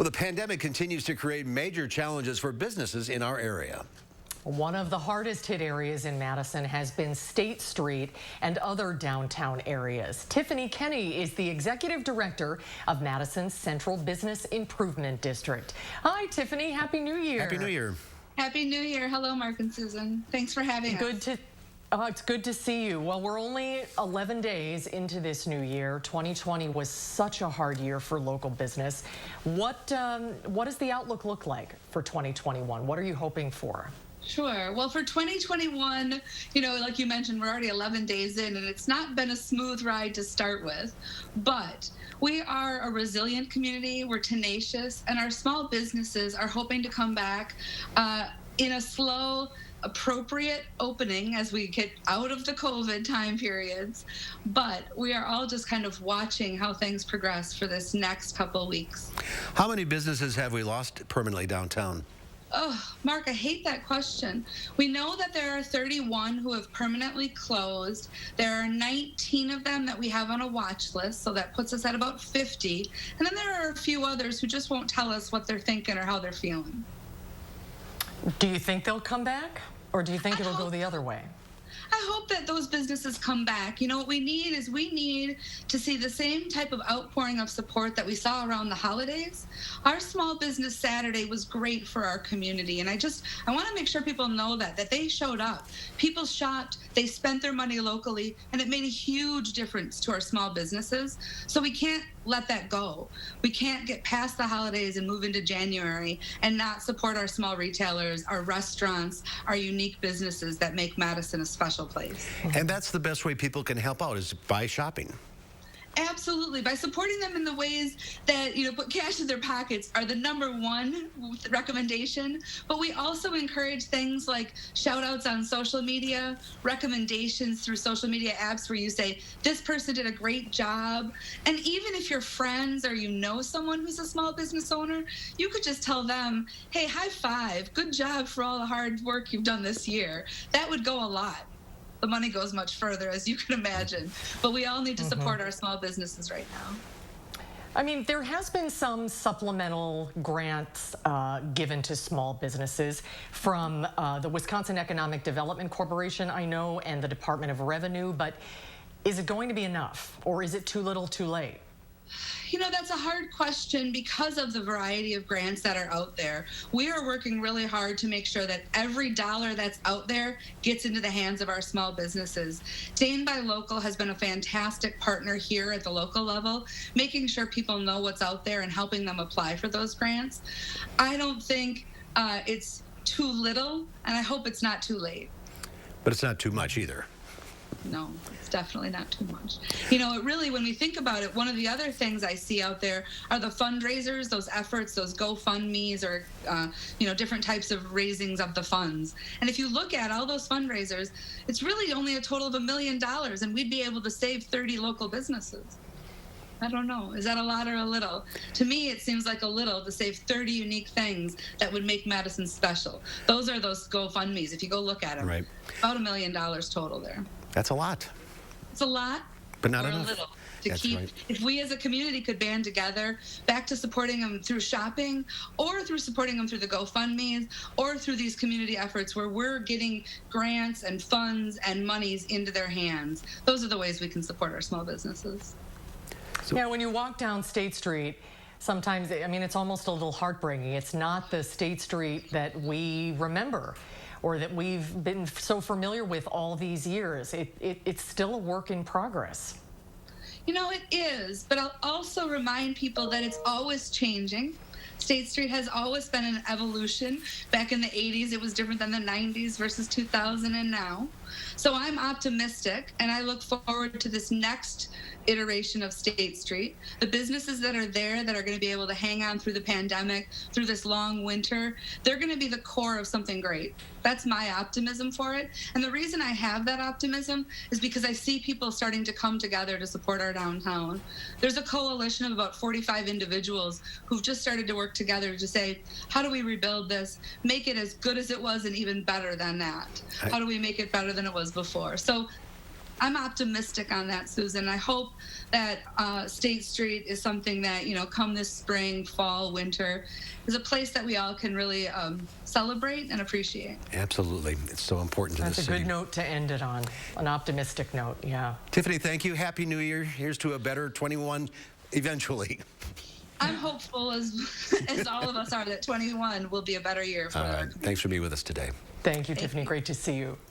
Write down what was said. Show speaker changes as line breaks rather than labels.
Well, the pandemic continues to create major challenges for businesses in our area.
One of the hardest hit areas in Madison has been State Street and other downtown areas. Tiffany Kenney is the executive director of Madison's Central Business Improvement District. Hi, Tiffany. Happy New Year.
Happy New Year.
Happy New Year. Hello, Mark and Susan. Thanks for having us.
It's good to see you. Well, we're only 11 days into this new year. 2020 was such a hard year for local business. What does the outlook look like for 2021? What are you hoping for?
Sure. Well, for 2021, like you mentioned, we're already 11 days in, and it's not been a smooth ride to start with. But we are a resilient community. We're tenacious, and our small businesses are hoping to come back in a slow, appropriate opening as we get out of the COVID time periods. But we are all just kind of watching how things progress for this next couple weeks.
How many businesses have we lost permanently downtown?
Oh, Mark, I hate that question. We know that there are 31 who have permanently closed. There are 19 of them that we have on a watch list, so that puts us at about 50. And then there are a few others who just won't tell us what they're thinking or how they're feeling.
Do you think they'll come back, or do you think it'll go the other way?
I hope that those businesses come back. What we need to see the same type of outpouring of support that we saw around the holidays. Our Small Business Saturday was great for our community, and I want to make sure people know that they showed up. People shopped, they spent their money locally, and it made a huge difference to our small businesses. So we can't let that go. We can't get past the holidays and move into January and not support our small retailers, our restaurants, our unique businesses that make Madison a special place.
And that's the best way people can help out, is by shopping.
Absolutely. By supporting them in the ways that, put cash in their pockets are the #1 recommendation. But we also encourage things like shout outs on social media, recommendations through social media apps where you say, this person did a great job. And even if you're friends or someone who's a small business owner, you could just tell them, hey, high five, good job for all the hard work you've done this year. That would go a lot. The money goes much further, as you can imagine. But we all need to support our small businesses right now.
I mean, there has been some supplemental grants given to small businesses from the Wisconsin Economic Development Corporation, I know, and the Department of Revenue. But is it going to be enough, or is it too little too late?
That's a hard question because of the variety of grants that are out there. We are working really hard to make sure that every dollar that's out there gets into the hands of our small businesses. Dane by Local has been a fantastic partner here at the local level, making sure people know what's out there and helping them apply for those grants. I don't think it's too little, and I hope it's not too late.
But it's not too much either.
No, it's definitely not too much. It really, when we think about it, one of the other things I see out there are the fundraisers, those efforts, those GoFundMes or, different types of raisings of the funds. And if you look at all those fundraisers, it's really only a total of $1 million, and we'd be able to save 30 local businesses. I don't know. Is that a lot or a little? To me, it seems like a little to save 30 unique things that would make Madison special. Those are those GoFundMes. If you go look at them,
right.
About $1 million total there.
That's a lot.
It's a lot,
but not
or
enough.
A little.
That's right.
If we as a community could band together back to supporting them through shopping, or through supporting them through the GoFundMes, or through these community efforts where we're getting grants and funds and monies into their hands, those are the ways we can support our small businesses.
Yeah, when you walk down State Street, sometimes, it's almost a little heartbreaking. It's not the State Street that we remember or that we've been so familiar with all these years. It's still a work in progress.
It is, but I'll also remind people that it's always changing. State Street has always been an evolution. Back in the 80s, it was different than the 90s versus 2000 and now. So I'm optimistic, and I look forward to this next iteration of State Street. The businesses that are there that are going to be able to hang on through the pandemic, through this long winter, they're going to be the core of something great. That's my optimism for it. And the reason I have that optimism is because I see people starting to come together to support our downtown. There's a coalition of about 45 individuals who've just started to work together to say, how do we rebuild this, make it as good as it was and even better than that? How do we make it better than it was before? So I'm optimistic on that, Susan. I hope that State Street is something that, come this spring, fall, winter, is a place that we all can really celebrate and appreciate.
Absolutely. It's so important to the city.
That's a good note to end it on, an optimistic note, yeah.
Tiffany, thank you. Happy New Year. Here's to a better 21 eventually.
I'm hopeful, as all of us are, that 21 will be a better year for
All
our
right.
community.
Thanks for being with us today.
Thank you, Tiffany. Great to see you.